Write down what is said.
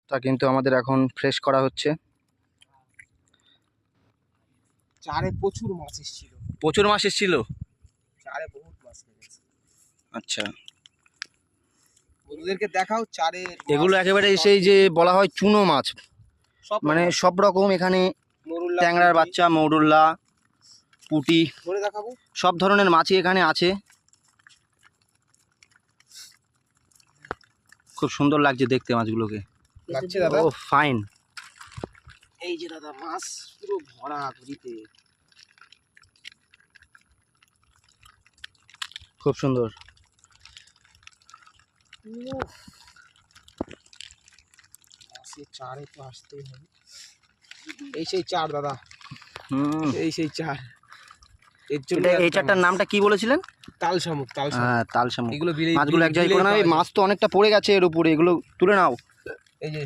তা কিন্তু আমাদের এখন ফ্রেশ করা হচ্ছে। চারে প্রচুর মাছ এসেছিল, প্রচুর মাছ এসেছিল, চারে বহুত মাছ লেগেছে। আচ্ছা। বন্ধুদেরকে দেখাও চারে এগুলো একেবারে সেই যে বলা হয় চুনো মাছ, সব মানে সব রকম এখানে মরুল্লা ট্যাংরার বাচ্চা, মৌরুল্লা, পুঁটি, ধরে দেখাবো। সব ধরনের মাছই এখানে আছে। খুব সুন্দর লাগছে দেখতে মাছগুলোকে, লাগছে দাদা। ও ফাইন। এই যে দাদা মাছ পুরো ভরা ঘুরিতে, খুব সুন্দর। চারে তো আসতেই হবে। এই সেই চার দাদা, এই সেই চার। এর জন্য এই চারটার নামটা কি বলেছিলেন? তাল শামুক, তাল শামুক। হ্যাঁ, তাল শামুক। এগুলো মাছগুলো এক জায়গায় করে নাও, এই মাছ তো অনেকটা পড়ে গেছে এর উপরে, এগুলো তুলে নাও। এই যে